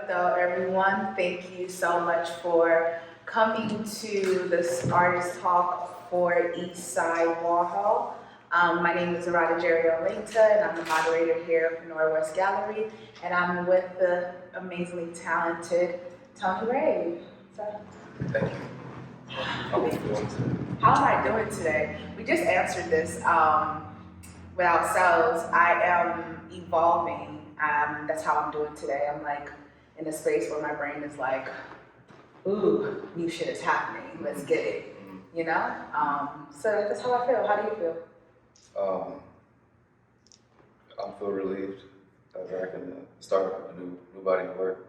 up, though, everyone? Thank you so much for coming to this artist talk for EastSideWarhol. My name is Zarada Jerry-Olinta, and I'm the moderator here for Northwest Gallery, and I'm with the amazingly talented Tony Rave. Thank you. How are you doing today? How am I doing today? We just answered this with ourselves. I am evolving. That's how I'm doing today. I'm like in a space where my brain is like, ooh, new shit is happening. Let's get it. You know? So that's how I feel. How do you feel? I feel relieved that I can start a new body of work.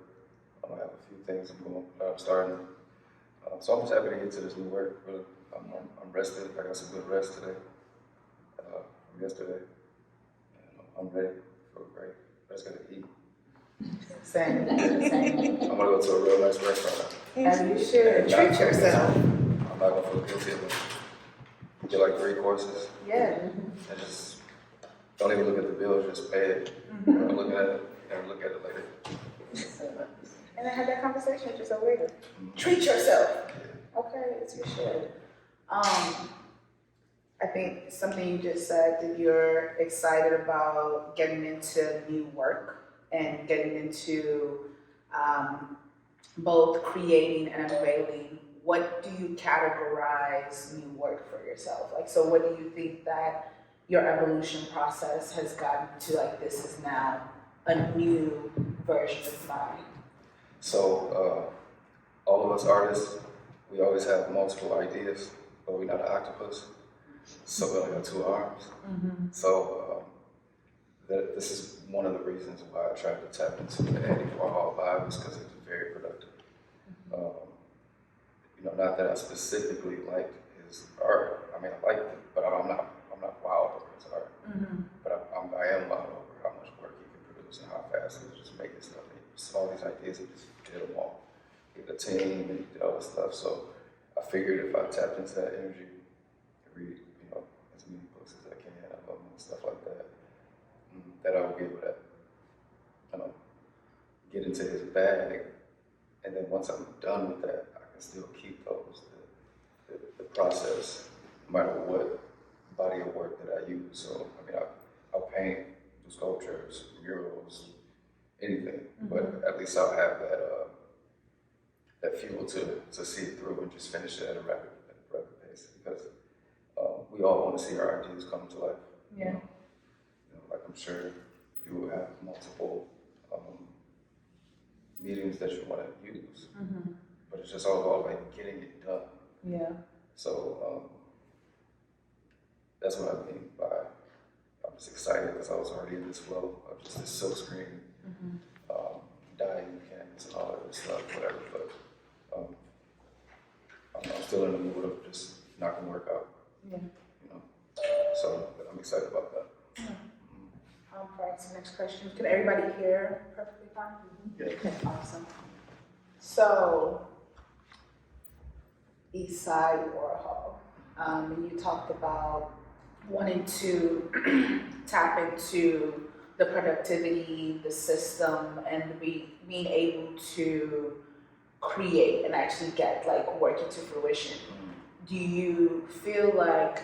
I have a few things I'm starting. So I'm just happy to get to this new work. Really, I'm rested. I got some good rest today from yesterday. And I'm ready for a break. I just gotta eat. Same. I'm gonna go to a real nice restaurant. As you should. Treat yourself. I'm not gonna feel guilty about it. Get like 3 courses. Yeah. And just don't even look at the bill, just pay it. Look at it and look at it later. And I had that conversation with yourself later. Treat yourself. Okay, as you should. I think something you just said, that you're excited about getting into new work and getting into both creating and unveiling. What do you categorize new work for yourself? Like, so what do you think that your evolution process has gotten to, like, this is now a new version of mine? So, all of us artists, we always have multiple ideas, but we're not an octopus. So we only got 2 arms. So this is one of the reasons why I tried to tap into the Andy Warhol vibe, is because it's very productive. Not that I specifically liked his art. I mean, I liked it, but I'm not wild over his art. But I am wild over how much work he can produce and how fast he just making stuff. And just all these ideas, he just did them all. He had a team and he did all this stuff. So I figured if I tapped into that energy, read as many books as I can of him and stuff like that, that I would be able to get into his bag. And then once I'm done with that, I can still keep those, the process, no matter what body of work that I use. So, I mean, I'll paint, do sculptures, murals, anything, but at least I'll have that fuel to see it through and just finish it at a rapid pace, because we all want to see our ideas come to life. Yeah. Like, I'm sure you will have multiple mediums that you want to use, but it's just all about like getting it done. Yeah. So that's what I mean by I'm just excited, because I was already in this flow of just this silk screen, dyeing canvas and all that other stuff, whatever. But I'm still in the mood of just knocking work out. Yeah. So I'm excited about that. All right, so next question. Can everybody hear perfectly fine? Yeah. Okay, awesome. So, EastSideWarhol. And you talked about wanting to tap into the productivity, the system, and being able to create and actually get like work into fruition. Do you feel like,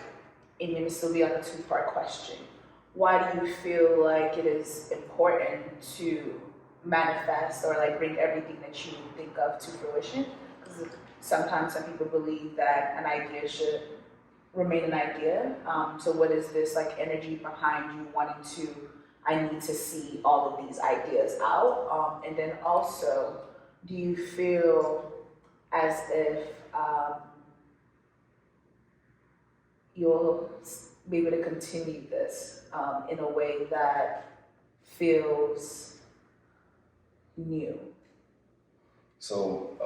and you still be on a 2-part question, why do you feel like it is important to manifest or like bring everything that you think of to fruition? Because sometimes some people believe that an idea should remain an idea. So what is this like energy behind you wanting to, I need to see all of these ideas out? And then also, do you feel as if you'll be able to continue this in a way that feels new? So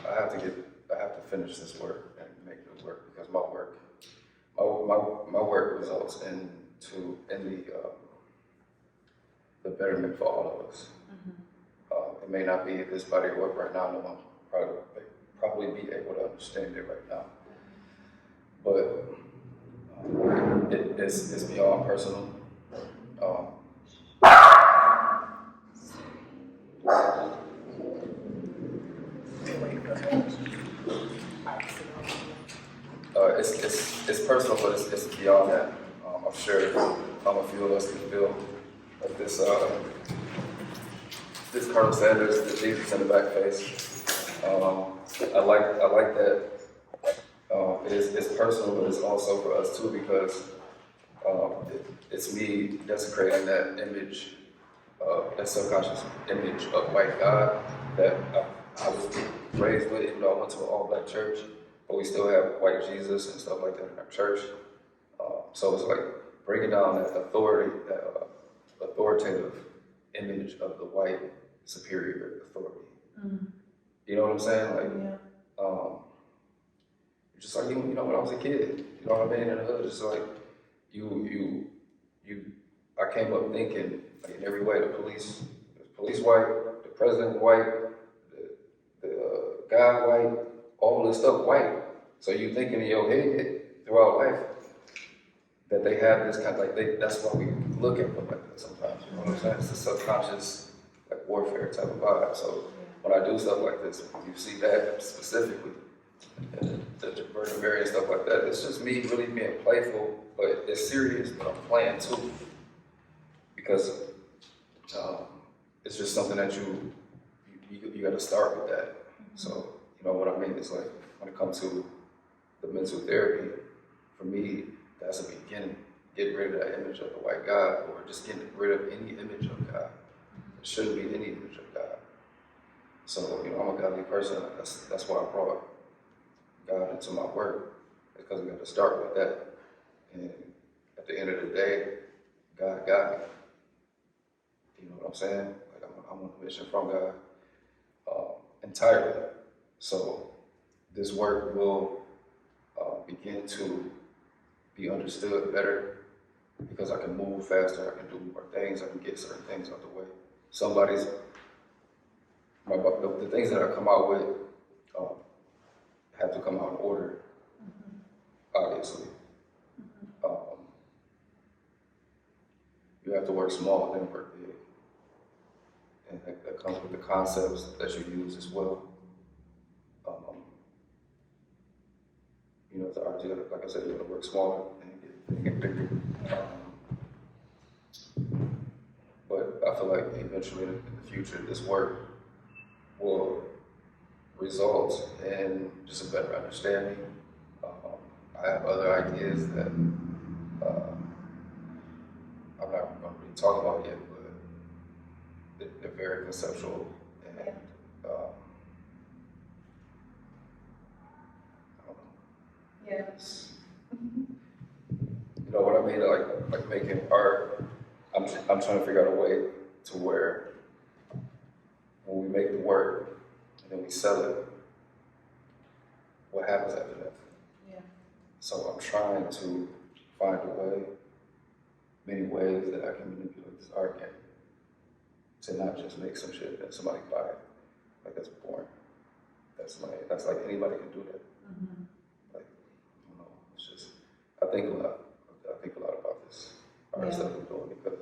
I have to finish this work and make it work, because my work results in the betterment for all of us. It may not be this body of work right now. No one probably be able to understand it right now, but it's beyond personal. personal, but it's beyond that. I'm sure a few of us can feel like this Colonel Sanders, the Jesus in the back face. I like that. It's personal, but it's also for us too, because it's me desecrating that image, that subconscious image of white God that I was raised with, even though I went to an all-black church, but we still have white Jesus and stuff like that in our church. So it's like breaking down that authority, that authoritative image of the white superior authority. Mm-hmm. You know what I'm saying? Like, just like, you know, when I was a kid, you know what I mean, in the hood, just like, I came up thinking, like, in every way, the police white, the president white, the guy white, all this stuff white. So you thinking in your head throughout life that they have this kind of, like, that's why we look at them like that sometimes, you know what I'm saying? It's a subconscious, like, warfare type of vibe. So when I do stuff like this, you see that specifically, and the Virgin Mary and stuff like that, it's just me really being playful, but it's serious, but I'm playing too. Because it's just something that you got to start with that. So, you know what I mean? It's like, when it comes to the mental therapy, for me, that's a beginning. Get rid of that image of the white God, or just getting rid of any image of God. It shouldn't be any image of God. So, you know, I'm a godly person. That's why I brought God into my work, because we got to start with that. And at the end of the day, God got me. You know what I'm saying? Like, I'm on a mission from God entirely. So this work will begin to be understood better, because I can move faster, I can do more things, I can get certain things out the way. The things that I come out with have to come out in order, obviously. You have to work small, then work big. And that comes with the concepts that you use as well. You know, as an artist, you gotta, like I said, you gotta work smaller and get bigger. But I feel like eventually in the future, this work will result in just a better understanding. I have other ideas that I'm not going to really talk about yet, but they're very conceptual, and I don't know. Yes. You know what I mean? Like making art, I'm trying to figure out a way to where when we make the work and then we sell it, what happens after that? Yeah. So I'm trying to find a way, many ways that I can manipulate this art game to not just make some shit that somebody buy it. Like, that's boring. That's like anybody can do that. Mm-hmm. Like, I don't know, it's just, I think a lot about this art stuff I'm doing, because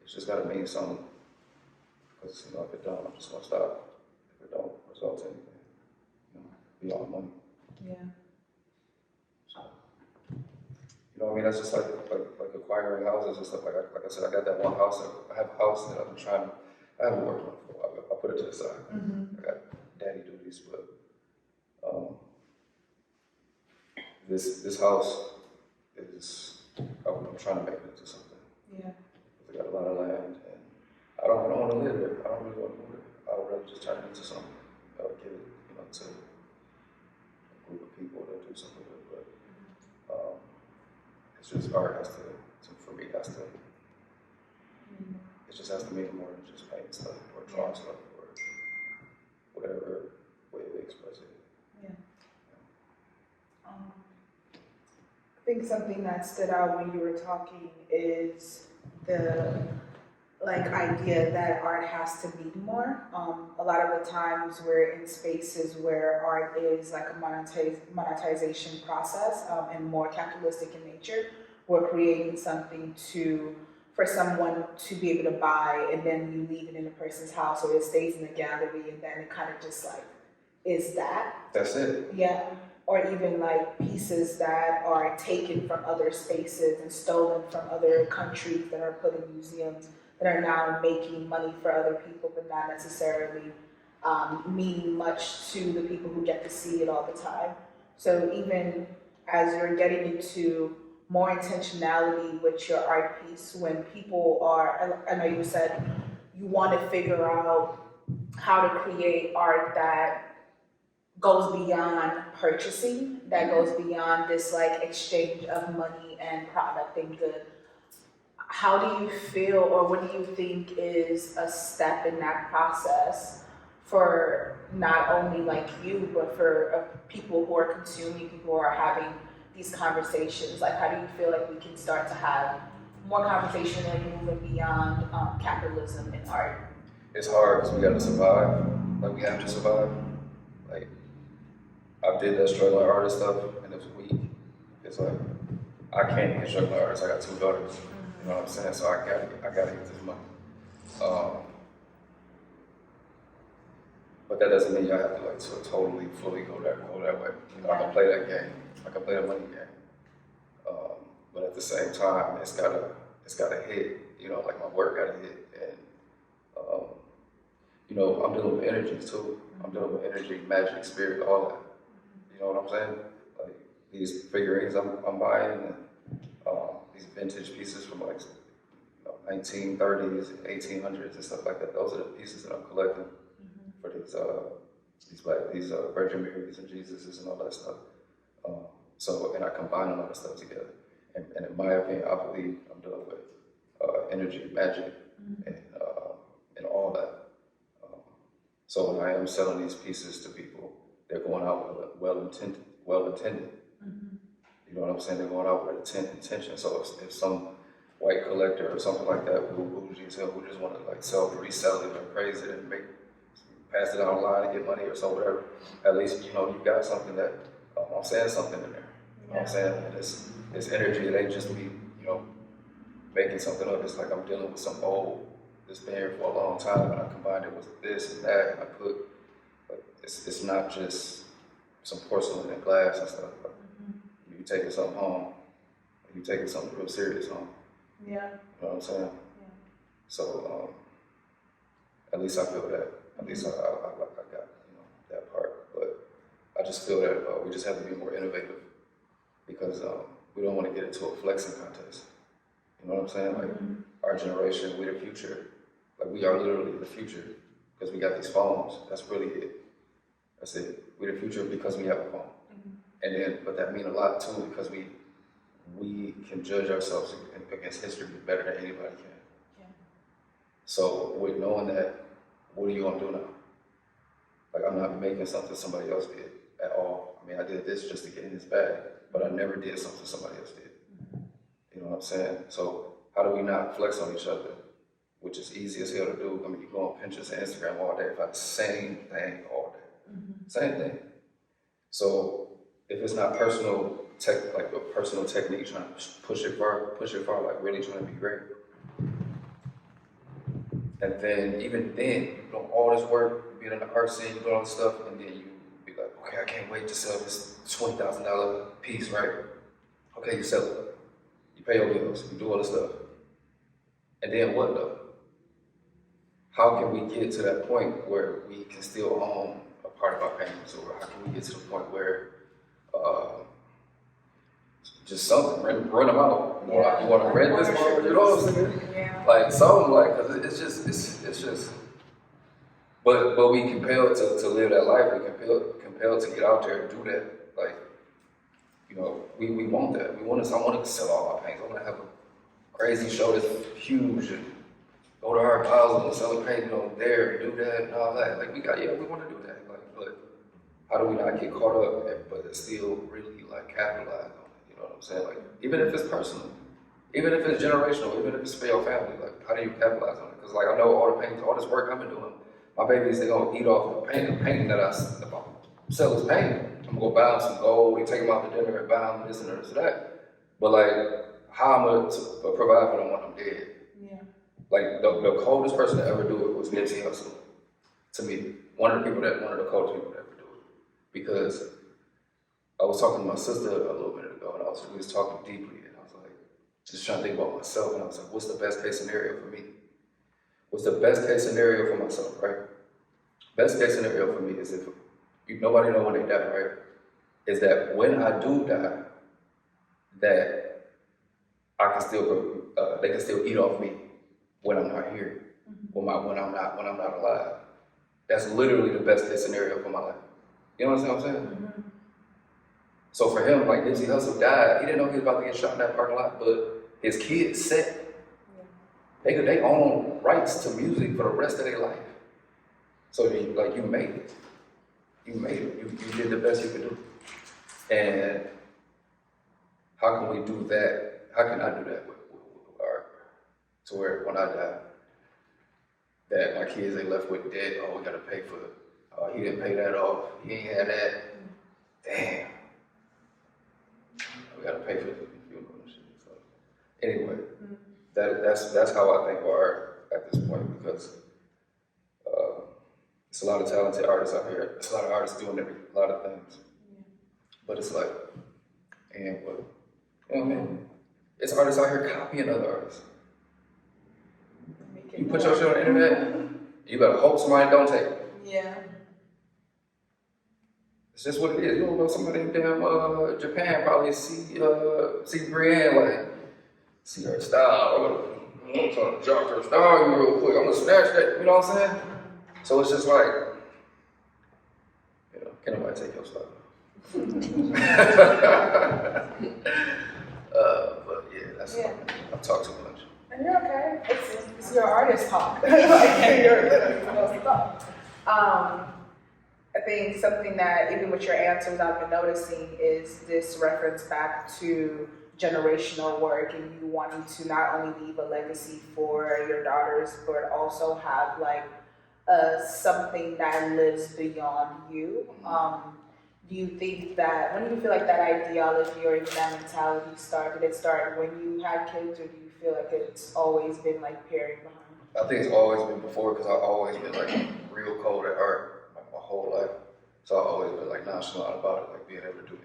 it's just gotta mean something. Because, you know, if it don't, I'm just gonna stop. If it don't result in anything, you know, beyond money. Yeah. So, you know what I mean? That's just like acquiring houses and stuff. Like I said, I got that one house. I have a house that I haven't worked on for a while. I put it to the side. Mm-hmm. I got daddy duties, but this house is, I'm trying to make it into something. Yeah. I got a lot of land, and I don't want to live there. I don't really want to live there. I would rather just turn it into something. I would give it, you know, to a group of people that do something with it. But it's just art has to for me, has to. It just has to mean more than just painting stuff or drawing stuff or whatever way they express it. Yeah. I think something that stood out when you were talking is the idea that art has to mean more. A lot of the times we're in spaces where art is like a monetization process and more capitalistic in nature. We're creating something for someone to be able to buy, and then you leave it in a person's house, or it stays in the gallery, and then it kind of just like is that. That's it. Yeah. Or even like pieces that are taken from other spaces and stolen from other countries that are put in museums that are now making money for other people, but not necessarily meaning much to the people who get to see it all the time. So even as you're getting into more intentionality with your art piece, when people are, I know you said you want to figure out how to create art that goes beyond purchasing, that goes beyond this like exchange of money and product and good. How do you feel, or what do you think is a step in that process for not only like you, but for people who are consuming, people who are having these conversations? Like, how do you feel like we can start to have more conversation and moving beyond capitalism in art? It's hard because we got to survive. Like, we have to survive. Like, I did that struggling artist stuff, and it was weak. It's like, I can't be a struggling artist. I got 2 daughters. You know what I'm saying? So I gotta get this money. But that doesn't mean I have to like totally, fully go that way. You know, I can play that game. I can play the money game. But at the same time, it's gotta hit. You know, like my work gotta hit, and you know, I'm dealing with energies too. I'm dealing with energy, magic, spirit, all that. You know what I'm saying? Like these figurines I'm buying, and these vintage pieces from like 1930s, 1800s, and stuff like that. Those are the pieces that I'm collecting for these Virgin Marys and Jesuses and all that stuff. So, and I combine a lot of stuff together. And in my opinion, I believe I'm dealing with energy, magic, and all that. So when I am selling these pieces to people, they're going out well-intended. You know what I'm saying? They're going out with intention. So if some white collector or something like that who just want to like resell it or praise it and pass it online and get money or so whatever, at least you know you got something that I'm saying something in there. You know what I'm saying? And it's energy. It ain't just me, you know, making something up. It's like I'm dealing with some old that's been here for a long time, and I combined it with this and that, and I put like it's not just some porcelain and glass and stuff. Like, you taking something home, you taking something real serious home. Yeah. You know what I'm saying? Yeah. So at least I feel that. At least I got that part. But I just feel that we just have to be more innovative because we don't want to get into a flexing contest. You know what I'm saying? Like our generation, we're the future. Like we are literally the future because we got these phones. That's really it. That's it. We're the future because we have a phone. And then, but that means a lot too because we can judge ourselves against history better than anybody can. Yeah. So with knowing that, what are you gonna do now? Like I'm not making something somebody else did at all. I mean, I did this just to get in this bag, but I never did something somebody else did. You know what I'm saying? So how do we not flex on each other? Which is easy as hell to do. I mean, you go on Pinterest and Instagram all day, it's like the same thing all day. Same thing. So if it's not personal like a personal technique, trying to push it far, like really trying to be great. And then even then, you do all this work, being in the art scene, you do all this stuff, and then you be like, okay, I can't wait to sell this $20,000 piece, right? Okay, you sell it. You pay your bills, you do all this stuff. And then what though? How can we get to that point where we can still own a part of our payments, or how can we get to the point where just something, rent them out. You want to rent this one, you know what I'm saying? Yeah. Like something like, cause it's just. But we compelled to live that life. We compelled to get out there and do that. Like, you know, we want that. I want to sell all our paintings. I want to have a crazy show that's huge and go to our houses and sell a painting on there and do that and all that. Like we want to do that. Like, but how do we not get caught up but still really like capitalize on it? You know what I'm saying? Like, even if it's personal, even if it's generational, even if it's for your family, like, how do you capitalize on it? Because, like, I know all the paintings, all this work I've been doing, my babies, they're going to eat off the painting that I sell this painting. I'm going to go buy them some gold, they take them out to dinner and buy them this and this and that. But, like, how I'm going to provide for them when I'm dead? Yeah. Like, the coldest person to ever do it was Nipsey Hussle, to me. One of the coldest people to ever do it. because I was talking to my sister a little minute ago, and we was talking deeply, and I was like, just trying to think about myself, and I was like, what's the best case scenario for me? What's the best case scenario for myself, right? Best case scenario for me is if nobody know when they die, right? Is that when I do die, that I can still they can still eat off me when I'm not here, when I'm not alive. That's literally the best case scenario for my life. You know what I'm saying? Mm-hmm. So for him, like Nipsey Hussle died, he didn't know he was about to get shot in that parking lot, but his kids said they own rights to music for the rest of their life. So you made it. You made it. You did the best you could do. And how can we do that? How can I do that with art? To where when I die, that my kids ain't left with debt. Oh, we gotta pay for it. He didn't pay that off. He ain't had that. Damn. We gotta pay for the funeral and shit. So anyway, that's how I think of art at this point, because it's a lot of talented artists out here. It's a lot of artists doing a lot of things. But it's like, and what? You know what I mean? It's artists out here copying other artists. You put your shit on the internet, you better hope somebody don't take it. Yeah. It's just what it is. You don't know somebody in damn Japan probably see Brienne, like, see her style. I'm trying to jump her style real quick. I'm gonna snatch that, you know what I'm saying? So it's just like, you know, can't nobody take your style. But yeah, I've talked too much. And you're okay. It's your artist talk. Like, you're literally supposed to talk. I think something that, even with your answers, I've been noticing is this reference back to generational work and you wanting to not only leave a legacy for your daughters, but also have like something that lives beyond you. Do you think that, when do you feel like that ideology or even that mentality started? Did it start when you had kids, or do you feel like it's always been like peering behind? I think it's always been before, because I've always been like real cold at art, like my whole life. So I've always been like nonchalant about it, like being able to do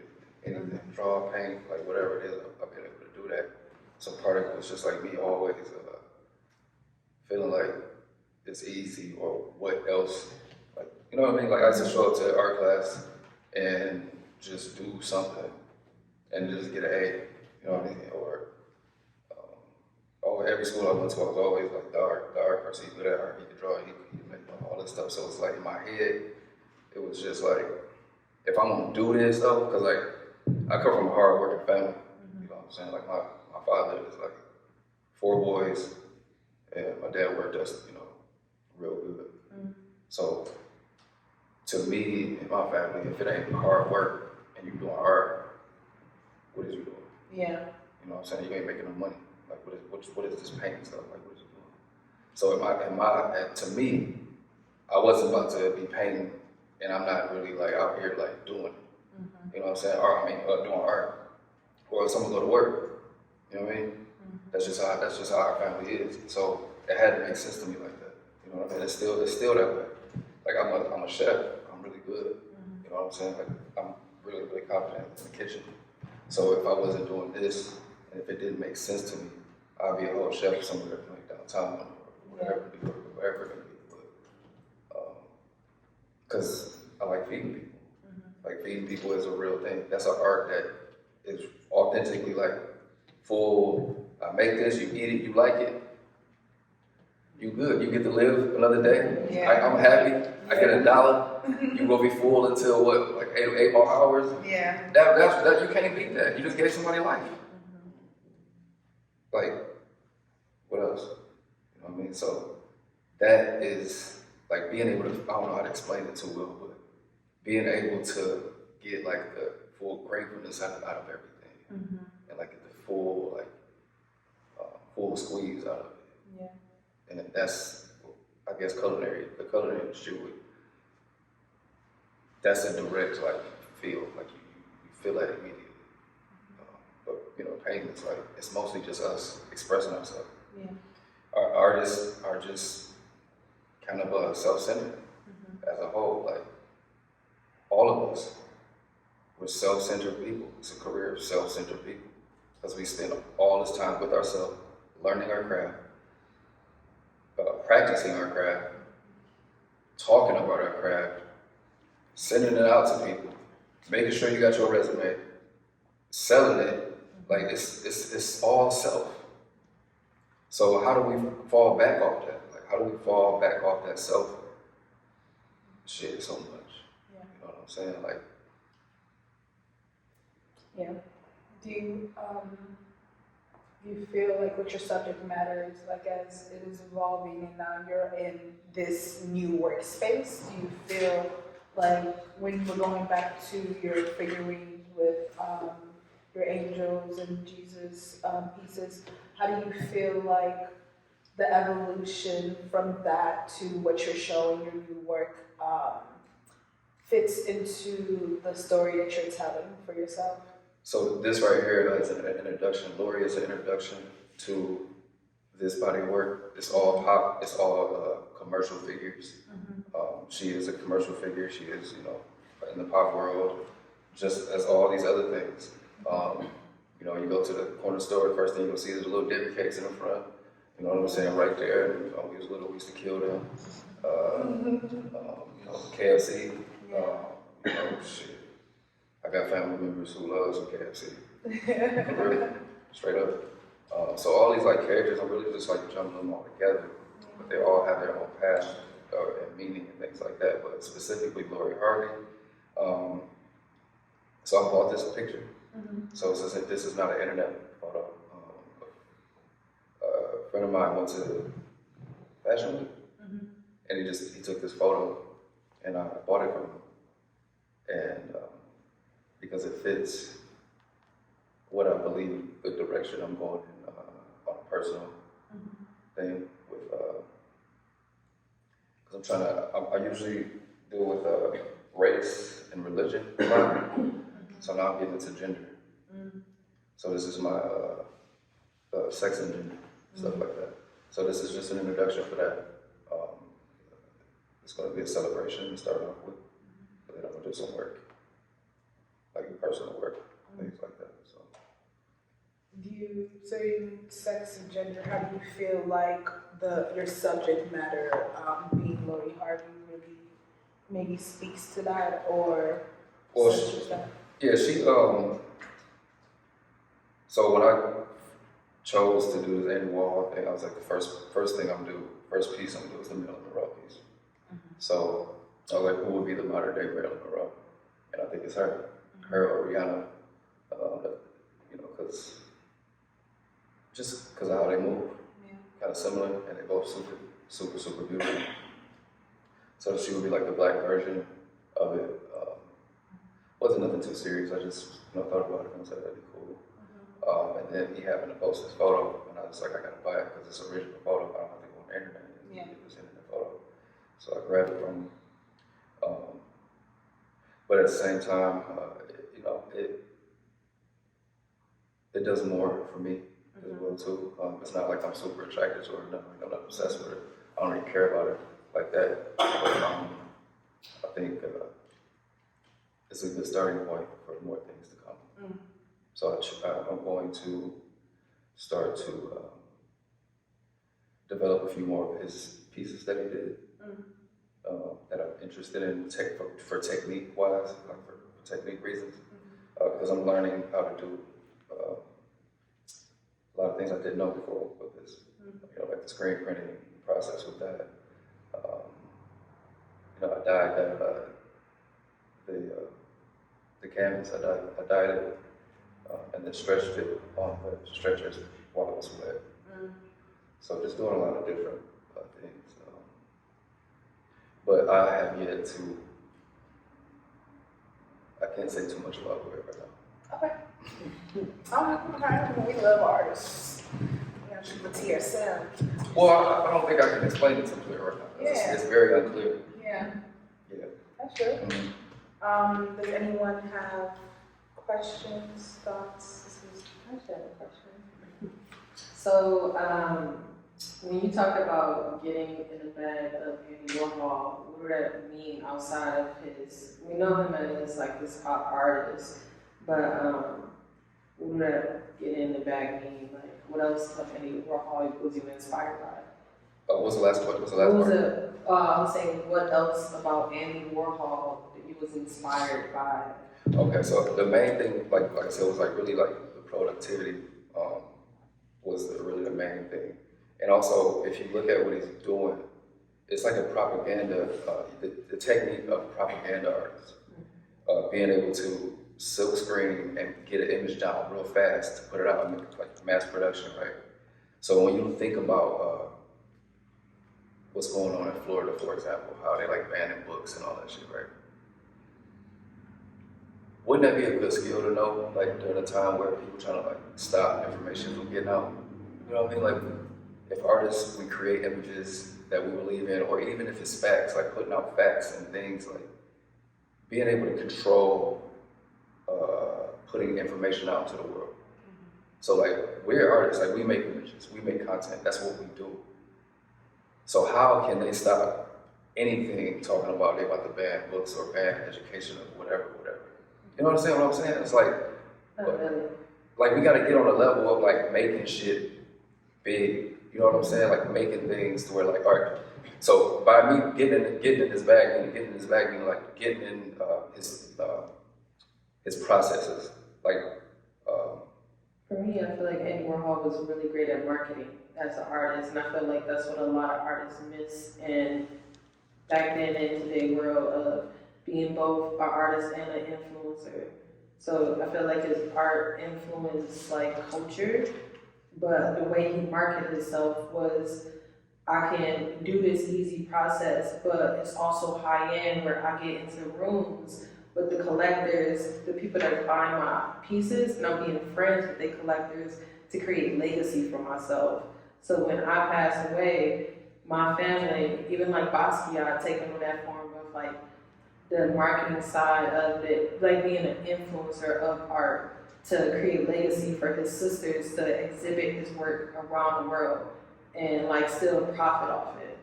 anything, draw, paint, like whatever it is, I've been able to do that. So part of it was just like me always feeling like it's easy, or what else, like, you know what I mean? Like I used to show up to art class and just do something and just get an A, you know what I mean? Or every school I went to, I was always like the art person. He's good at art, he could draw, he could make all this stuff. So it's like in my head, it was just like, if I'm gonna do this though, because like I come from a hard working family, you know what I'm saying? Like my father is like 4 boys, and my dad worked us, you know, real good. So to me and my family, if it ain't hard work and you doing art, what is you doing? Yeah. You know what I'm saying? You ain't making no money. Like what is this painting stuff? Like what is you doing? So to me, I wasn't about to be painting, and I'm not really like out here like doing it. You know what I'm saying? Doing art, or someone go to work. You know what I mean? That's just how our family is. So it had to make sense to me like that. You know what I mean? It's still that way. Like I'm a chef. I'm really good. You know what I'm saying? Like I'm really, really confident in the kitchen. So if I wasn't doing this, and if it didn't make sense to me, I'd be a whole chef somewhere like downtown or whatever it may be. But because I like feeding people. Like feeding people is a real thing. That's an art that is authentically like full. I make this, you eat it, you like it. You good. You get to live another day. Yeah. I'm happy. I get $1. You gonna be full until what, like 8 more hours? Yeah. That you can't beat that. You just gave somebody life. Like, what else? You know what I mean? So that is like being able to, I don't know how to explain it too well, but being able to get like the full gratefulness out of everything. And like get the full like full squeeze out of it. Yeah. And that's, I guess, the culinary industry would, that's a direct like feel, like you feel that immediately. But you know, painting is like, it's mostly just us expressing ourselves. Yeah. Our artists are just kind of self-centered as a whole, like all of us. we're self-centered people. It's a career of self-centered people because we spend all this time with ourselves, learning our craft, practicing our craft, talking about our craft, sending it out to people, making sure you got your resume, selling it. Like it's all self. So how do we fall back off that? Like how do we fall back off that self shit so much? Yeah. You know what I'm saying? Like, yeah. Do you feel like what your subject matter is, like as it is evolving and now you're in this new workspace, do you feel like when we're going back to your figurine with your angels and Jesus pieces, how do you feel like the evolution from that to what you're showing your new work fits into the story that you're telling for yourself? so this right here is an introduction. Lori is an introduction to this body of work. It's all pop. It's all commercial figures. She is a commercial figure. She is, you know, in the pop world, just as all these other things. You know, you go to the corner store, the first thing you'll see is the little Debbie cakes in the front. You know what I'm saying? Right there. And, when we was little, we used to kill them. You know, KFC. You know, shit. I got family members who love some KFC. For real. Straight up. So all these like characters, I'm really just like jumping them all together. But they all have their own passion and meaning and things like that. But specifically Lori Harvey. So I bought this picture. So since this is not an internet photo, a friend of mine went to Fashion Week, and he took this photo, and I bought it from him, and because it fits what I believe the direction I'm going in on a personal thing with, because I usually deal with race and religion a lot. So now I'm getting into gender. So this is my sex and gender, stuff like that. So this is just an introduction for that. It's going to be a celebration to start off with. But then I'm going to do some work, like personal work, things like that. So. So in sex and gender, how do you feel like your subject matter, being Lori Harvey, really maybe speaks to that, or that? Yeah, she, so when I chose to do this EastSideWarhol thing, I was like, the first thing I'm gonna do, first piece I'm gonna do is the Marilyn Monroe piece. So I was like, who would be the modern day Marilyn Monroe? And I think it's her or Rihanna, you know, because of how they move, kind of similar, and they both super beautiful. So she would be like the black version of it. Wasn't nothing too serious. I just thought about it and said that'd be cool. And then he happened to post this photo, and I was like, I gotta buy it because it's an original photo. I don't have to go on the internet and get this internet photo. So I grabbed it from him. But at the same time, you know, it does more for me as well too. It's not like I'm super attracted to her. I'm not obsessed with her. I don't really care about her like that. But, I think it's a good starting point for more things to come. So I'm going to start to develop a few more of his pieces that he did that I'm interested in for technique wise, like for technique reasons, because I'm learning how to do a lot of things I didn't know before with this. You know, like the screen printing process with that. You know, I dyed the canvas. I dyed it and then stretched it on the stretchers while it was wet. So just doing a lot of different things. But I have yet to. I can't say too much about it right now. Okay. We love artists. You know, keep it to yourself. Well, I don't think I can explain it too clear right now. It's very unclear. Yeah. Yeah. That's true. Does anyone have questions, thoughts? I should have a question. So, When you talk about getting in the bag of Andy Warhol, what would that mean outside of his? We know him as like this pop artist, but what would that get in the bag mean? Like, what else of Andy Warhol was you inspired by? What's the last part? What's the last part? I'm saying, what else about Andy Warhol that you was inspired by? Okay, so the main thing, like I said, was like really like the productivity was really the main thing. And also, if you look at what he's doing, it's like a propaganda, the technique of propaganda artists, being able to silk screen and get an image down real fast to put it out in like mass production, right? So when you think about what's going on in Florida, for example, how they like banning books and all that shit, right? Wouldn't that be a good skill to know, like during a time where people trying to like stop information from getting out? You know what I mean? Like, if artists, we create images that we believe in, or even if it's facts, like putting out facts and things, like being able to control putting information out into the world. So like, we're artists, like we make images, we make content, that's what we do. So how can they stop anything talking about they about to ban books or ban education or whatever. You know what I'm saying? It's like, Not really. like we gotta get on a level of like making shit big. You know what I'm saying? Like making things to where like, all right. So by me getting in his bag and like getting in his processes, like. For me, I feel like Andy Warhol was really great at marketing as an artist, and I feel like that's what a lot of artists miss. And back then in today's world of being both an artist and an influencer. So I feel like his art influenced like culture, but the way he marketed himself was, I can do this easy process, but it's also high end where I get into rooms with the collectors, the people that are buying my pieces, and I'm being friends with the collectors to create legacy for myself. So when I pass away, my family, even like Basquiat, taking on that form of like the marketing side of it, like being an influencer of art to create legacy for his sisters to exhibit his work around the world and like still profit off it.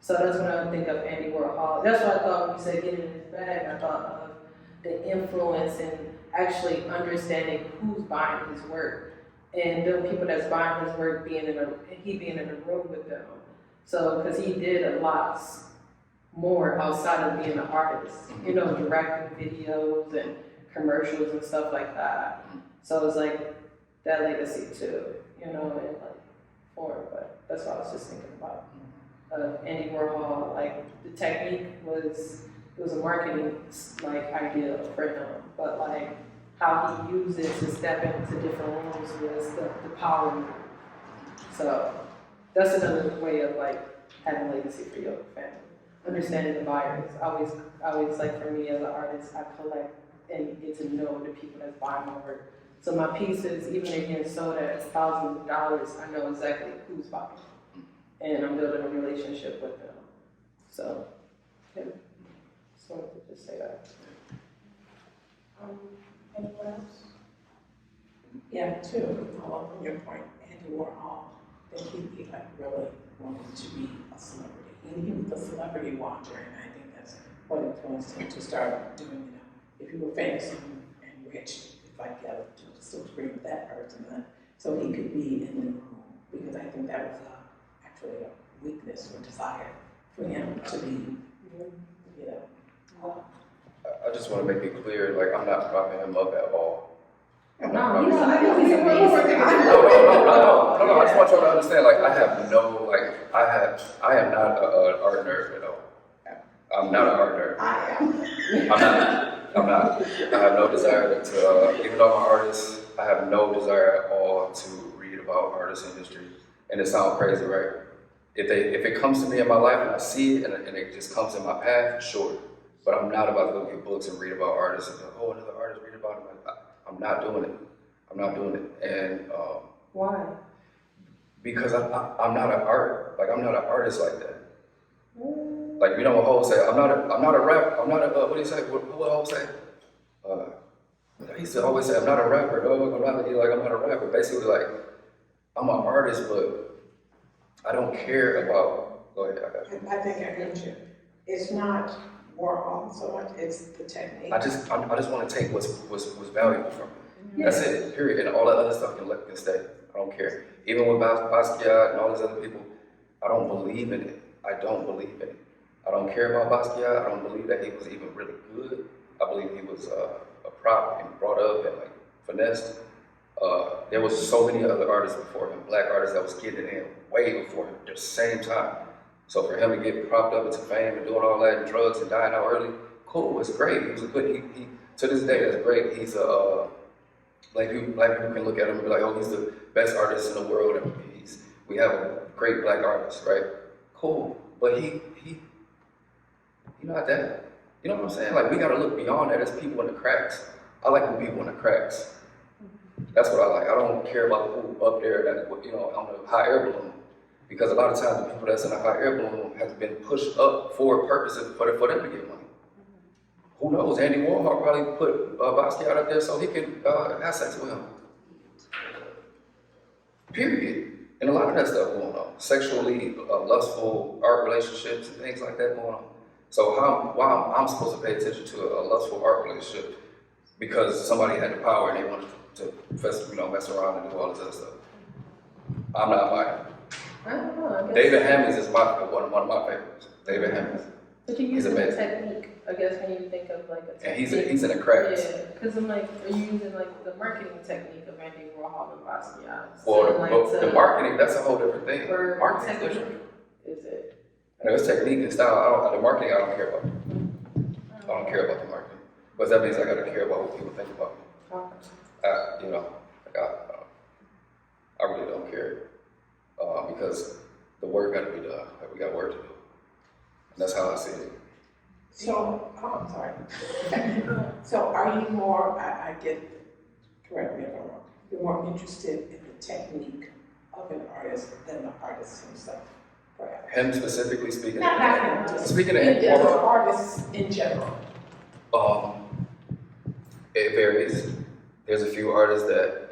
So that's when I think of Andy Warhol. That's what I thought when you said getting in his bag. I thought of the influence and actually understanding who's buying his work and the people that's buying his work being in a room with them. So because he did a lot more outside of being an artist, you know, directing videos and commercials and stuff like that. So it's like that legacy too, you know, in like form. But that's what I was just thinking about. Andy Warhol, like the technique was, it was a marketing like idea for him, but like how he used it to step into different rooms was the power move. So that's another way of like having legacy for your family. Understanding the buyers. Always like for me as an artist, I collect and get to know the people that's buying my work. So my pieces, even if they're sold at thousands of dollars, I know exactly who's buying. And I'm building a relationship with them. So, yeah. Just wanted to just say that. Anyone else? Yeah, too. Follow up on your point, Andy Warhol, that he like really wanted to be a celebrity. And he was a celebrity watcher, and I think that's what influenced him to start doing, you know, if you were famous and rich, it's like you have to still scream with that person, so he could be in the room, because I think that was actually a weakness or desire for him to be, you know. I just want to make it clear, like I'm not propping him up at all. No, I know he's amazing. No. I just want y'all to understand, like I am not an art nerd at all. I'm not an art nerd. I'm not. I have no desire to, even though I'm an artist, I have no desire at all to read about artists and history. And it sounds crazy, right? If it comes to me in my life and I see it and it just comes in my path, sure. But I'm not about to go get books and read about artists and go, oh, another artist, read about him. I'm not doing it. And Why? because I'm not an artist like that. Like, you know what Ho say? I'm not a rapper. What do you say? What Ho say? He used to always say, I'm not a rapper. No, I'm not a rapper. Basically, like, I'm an artist, but I don't care about, go ahead, I got you. I think I get you. It's not Warhol so much, it's the technique. I just want to take what's valuable from it. That's it, period. And all that other stuff can stay. I don't care. Even with Basquiat and all these other people, I don't believe in it. I don't believe in it. I don't care about Basquiat. I don't believe that he was even really good. I believe he was a prop and brought up and like finessed. There was so many other artists before him, black artists that was getting in way before him at the same time. So for him to get propped up into fame and doing all that and drugs and dying out early, cool, it's great. He was a good, he to this day, that's great. He's a, black people can look at him and be like, oh, he's the best artist in the world, and we have great black artists, right? Cool, but he not that. You know what I'm saying? Like, we gotta look beyond that. There's people in the cracks. I like the people in the cracks. That's what I like. I don't care about who up there that, on the hot air balloon. Because a lot of times the people that's in the hot air balloon has been pushed up for a purpose for them to get money. Who knows? Andy Warhol probably put Basquiat up there so he can have sex with him. Period. And a lot of that stuff going on. Sexually lustful art relationships and things like that going on. So why I'm supposed to pay attention to a lustful art relationship because somebody had the power and they wanted to mess around and do all this other stuff? I'm not buying it. I don't know. I guess. David Hammons is one of my favorites. David Hammons. But you use a technique, I guess, when you think of like a technique. And he's in the cracks. Yeah, because I'm like, are you using like the marketing technique of Andy Warhol and Basquiat? Well, the marketing, that's a whole different thing. Or Marketing's technique, different. is it? It's technique and style. The marketing I don't care about. I don't care about the marketing. But that means I gotta care about what people think about me. Okay. I really don't care. Because the work gotta be done. Like, we got work to do. And that's how I see it. So, I'm sorry. So are you more, I get, correct me if I'm wrong, you're more interested in the technique of an artist than the artist himself, perhaps? Him specifically speaking. Not him. Speaking of the artists in general. It varies. There's a few artists that,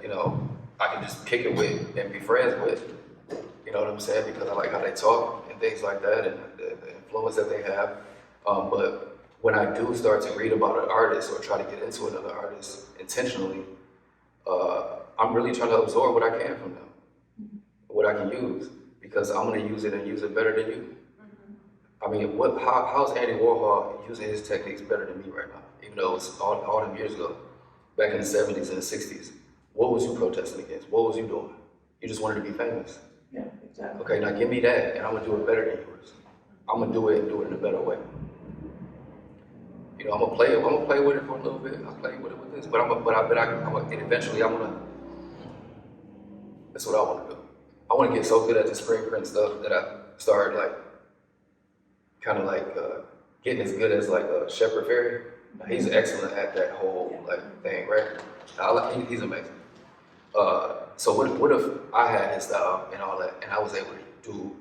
I can just kick it with and be friends with. You know what I'm saying? Because I like how they talk and things like that and the influence that they have. But when I do start to read about an artist or try to get into another artist intentionally, I'm really trying to absorb what I can from them, what I can use, because I'm going to use it and use it better than you. I mean, how's Andy Warhol using his techniques better than me right now? Even though it's all them years ago, back in the 70s and the 60s. What was you protesting against? What was you doing? You just wanted to be famous. Yeah, exactly. Okay, now give me that, and I'm gonna do it better than yours. I'm gonna do it and do it in a better way. I'm gonna play with it for a little bit. I'll play with it with this, but and eventually I'm gonna. That's what I want to do. I want to get so good at the screen print stuff that I start getting as good as Shepard Fairey. He's excellent at that whole thing, right? He's amazing. So what if I had his style and all that, and I was able to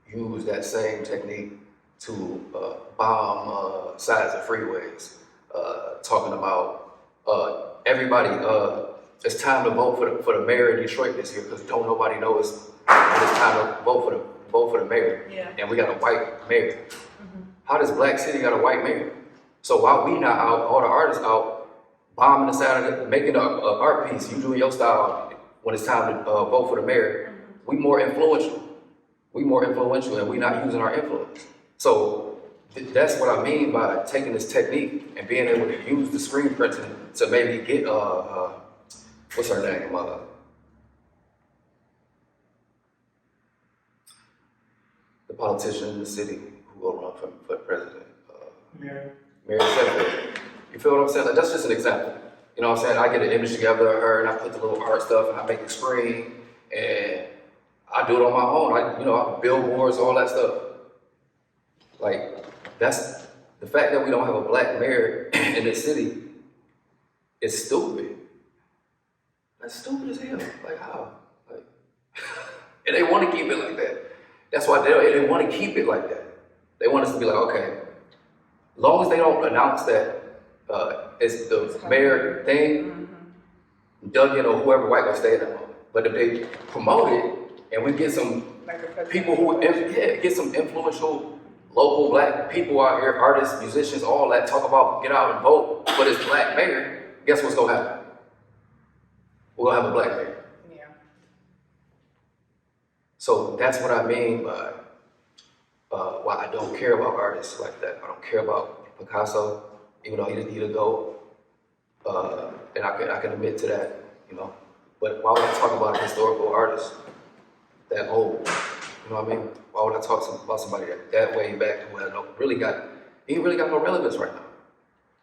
use that same technique to bomb sides of freeways, talking about everybody. It's time to vote for the mayor of Detroit this year because don't nobody knows when it's time to vote for the mayor. Yeah. And we got a white mayor. How does Black City got a white mayor? So while we not out, all the artists out bombing the side of it, making an art piece, you doing your style when it's time to vote for the mayor, we more influential. And we not using our influence. So that's what I mean by taking this technique and being able to use the screen printing to maybe get, what's her name? The politician in the city who will run for president. Mary Sheffield. You feel what I'm saying? Like, that's just an example. You know what I'm saying? I get an image together of her and I put the little art stuff and I make a screen and I do it on my own. I billboards, all that stuff. Like, that's the fact that we don't have a Black mayor in this city is stupid. That's stupid as hell. Like, how? And they want to keep it like that. That's why they want to keep it like that. They want us to be like, okay, as long as they don't announce that it's the mayor thing, Duggan or whoever white will stay in that moment. But if they promote it, and we get some Like a president. people who, get some influential local black people out here, artists, musicians, all that, talk about get out and vote for this black mayor, guess what's gonna happen? We're gonna have a black mayor. Yeah. So that's what I mean by why I don't care about artists like that. I don't care about Picasso, even though he the GOAT. And I can admit to that, you know. But why would I talk about a historical artist that old? You know what I mean? Why would I talk about somebody that way back who had he ain't really got no relevance right now.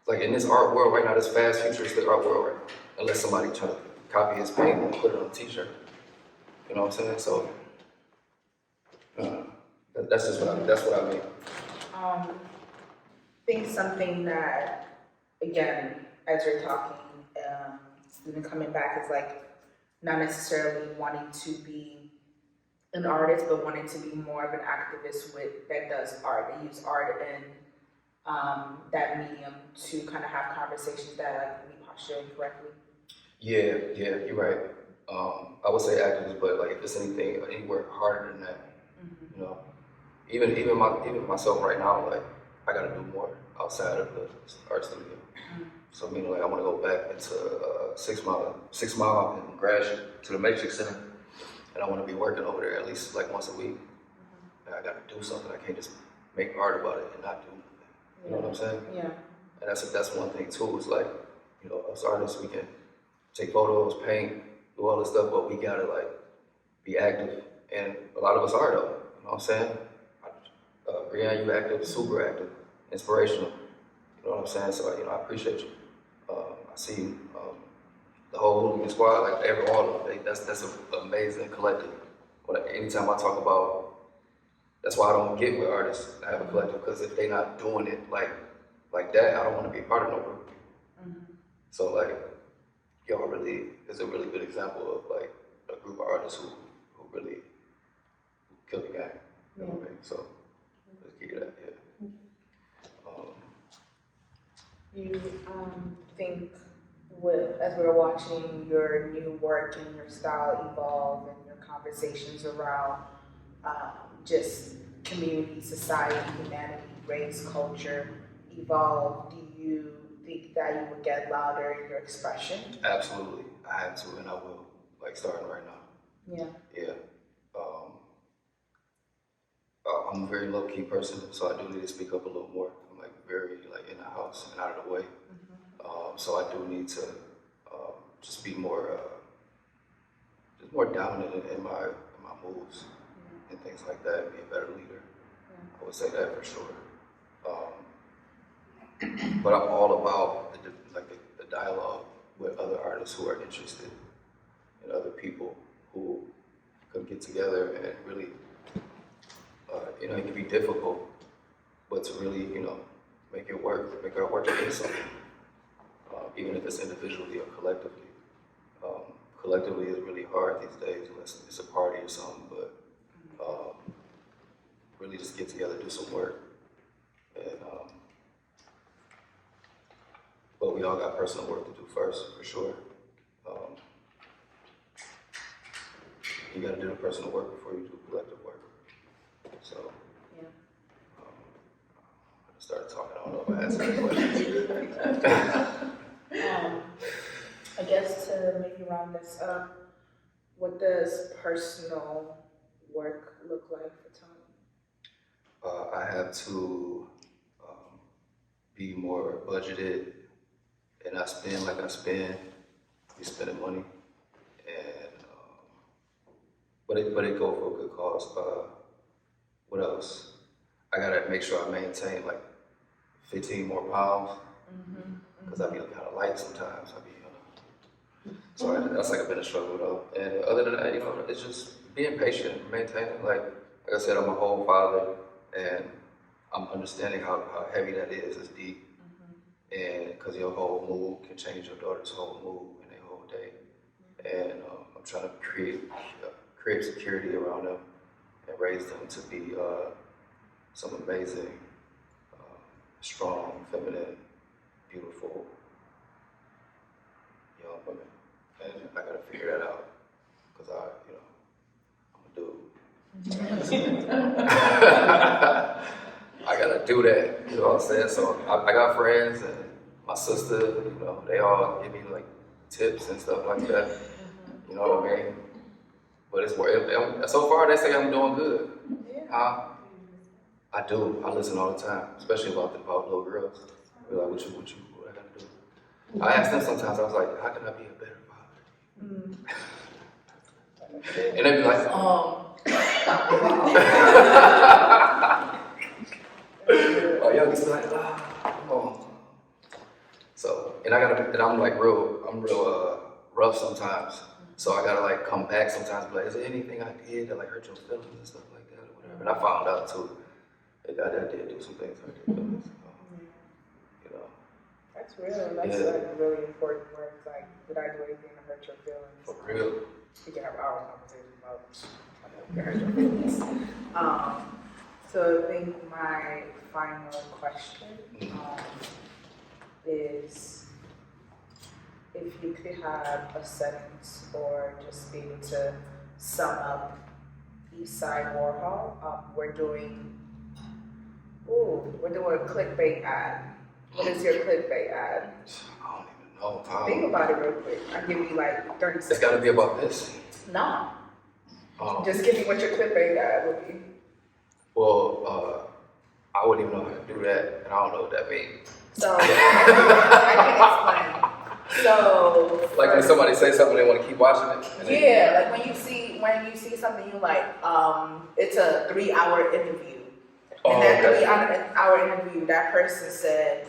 Like in this art world right now, this fast futuristic art world right now, unless somebody try to copy his paint and put it on a t-shirt. You know what I'm saying? So that's what I mean. I think something that, again, as you're talking, even coming back, is like not necessarily wanting to be an artist, but wanting to be more of an activist that does art and use art and that medium to kind of have conversations that like we posture incorrectly. Yeah, you're right. I would say activist, but like if it's anything anywhere harder than that, you know, even myself right now, like I got to do more outside of the art studio. So meaning like I want to go back into 6 Mile and Gratiot to the Matrix Center, and I want to be working over there at least like once a week. And I got to do something. I can't just make art about it and not do nothing. You know what I'm saying? Yeah. And that's one thing too. Is like, you know, us artists, we can take photos, paint, do all this stuff, but we gotta like be active. And a lot of us are though. You know what I'm saying? Brianne, you active, super active, inspirational. You know what I'm saying? So you know, I appreciate you. I see the whole Hooligan Squad, like all of them. That's an amazing collective. But anytime I talk about, that's why I don't get with artists. I have a collective because if they're not doing it like that, I don't want to be a part of no group. So like, y'all really is a really good example of like a group of artists who really kill the game. You know what I mean? So let's keep it up. Yeah. You think as we're watching your new work and your style evolve and your conversations around just community, society, humanity, race, culture evolve, do you think that you would get louder in your expression? Absolutely. I have to and I will. Like starting right now. Yeah. Yeah. I'm a very low-key person, so I do need to speak up a little more. I'm like very like in the house and out of the way. So I do need to just be more dominant in my moves and things like that, be a better leader. I would say that for sure. But I'm all about the dialogue with other artists who are interested and other people who could get together and really, you know, it can be difficult, but to really, you know, make our work against something, even if it's individually or collectively. Collectively is really hard these days unless it's a party or something, but really just get together, do some work. And, but we all got personal work to do first, for sure. You gotta do the personal work before you do collective work. So, Yeah. I started talking, I don't know if I answered the question. I guess to maybe round this up, what does personal work look like for Tony? I have to be more budgeted and not spend like I spend. Be spending money, and but it go for a good cause. What else? I gotta make sure I maintain like 15 more pounds because I be kind of light sometimes. So that's like been a struggle though. And other than that, you know, it's just being patient, maintaining. Like I said, I'm a whole father, and I'm understanding how heavy that is. It's deep, and because your whole mood can change your daughter's whole mood and their whole day. And I'm trying to create security around them and raise them to be some amazing, strong, feminine, beautiful young women. And I gotta figure that out because I'm a I gotta do that, you know what I'm saying? So I got friends and my sister, you know, they all give me like tips and stuff like that. You know what I mean? But it's so far they say I'm doing good. Huh? I do. I listen all the time, especially about little girls. They're like, what I gotta do? I ask them sometimes. I was like, how can I be a better father? And they be like, my youngest is like, oh. So, and I'm like I'm real rough sometimes. So I gotta like come back sometimes, be like, is there anything I did that like hurt your feelings and stuff like that or whatever? And I found out too. I did do some things hurt your feelings. You know. That's real. That's like really important work. Like, did I do anything to hurt your feelings? For real. We can have our own conversation about hurt your feelings. So I think my final question is, if you could have a sentence or just be able to sum up EastSideWarhol, we're doing a clickbait ad. What is your clickbait ad? I don't even know. Think about it real quick. I'll give you like 30 seconds. It's gotta be about this. No. Just give me what your clickbait ad would be. Well, I wouldn't even know how to do that, and I don't know what that means. So, I can explain. So, Like when somebody says something, they want to keep watching it. like when you see something you like, it's a 3-hour interview. In that 3-hour interview, that person said,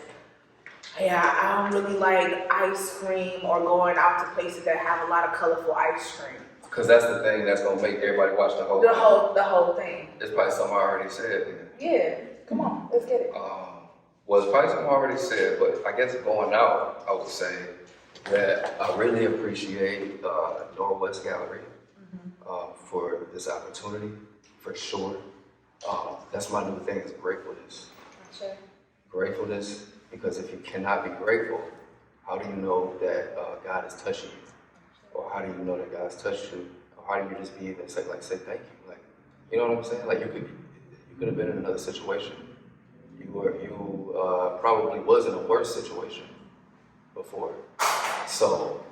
yeah, I don't really like ice cream or going out to places that have a lot of colorful ice cream. Because that's the thing that's gonna make everybody watch the whole thing. It's probably something I already said. Yeah, come on, let's get it. Well, it's probably something I already said, but I guess going out, I would say that I really appreciate Northwest Gallery for this opportunity, for sure. That's my new thing is gratefulness. Sure. Gratefulness, because if you cannot be grateful, how do you know that God is touching you? Or how do you know that God's touched you? Or how do you just be able to say thank you? Like, you know what I'm saying? Like you could have been in another situation. You probably was in a worse situation before. So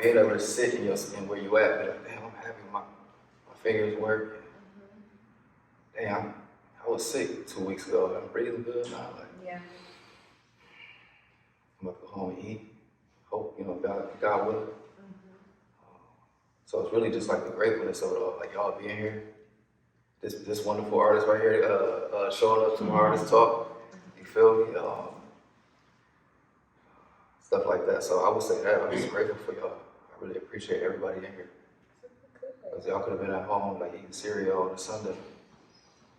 being able to sit in where you at, be like, damn, I'm happy my fingers work. Damn, I was sick 2 weeks ago. I'm breathing good now. Like, Yeah. I'm gonna go home and eat. Hope, God willing. So it's really just like the gratefulness of it all, like y'all being here. This wonderful artist right here, showing up to my artist talk. You feel me? Stuff like that. So I would say that I'm just grateful for y'all. I really appreciate everybody in here. Because y'all could have been at home like eating cereal on a Sunday.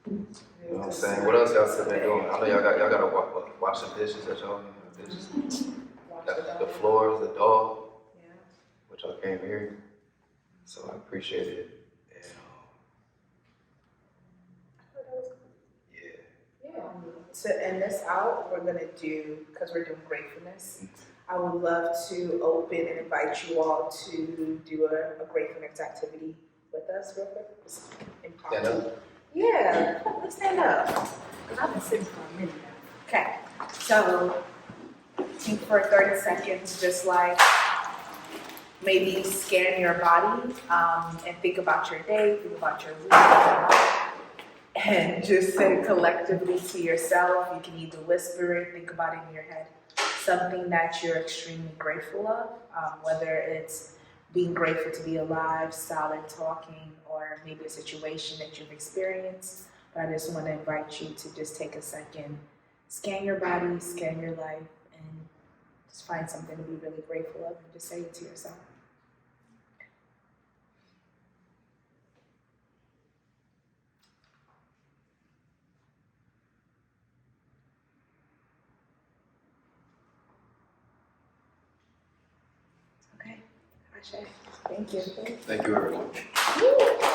You know what I'm saying? What else y'all could have been doing? I know y'all gotta wash the dishes that y'all dishes. The floors, the dog, which y'all came here. So I appreciate it. And To end this out, we're gonna do, because we're doing gratefulness, I would love to open and invite you all to do a gratefulness activity with us real quick. Just impromptu. Stand up? Yeah, let's stand up. Because I've been sitting for a minute now. Okay, so think for 30 seconds, just like maybe scan your body and think about your day, think about your week, and just say collectively to yourself. You can either whisper it, think about it in your head, something that you're extremely grateful of, whether it's being grateful to be alive, solid talking, or maybe a situation that you've experienced. But I just want to invite you to just take a second, scan your body, scan your life, and just find something to be really grateful of and just say it to yourself. Okay, Ashe. Thank you. thank you, everyone. Woo.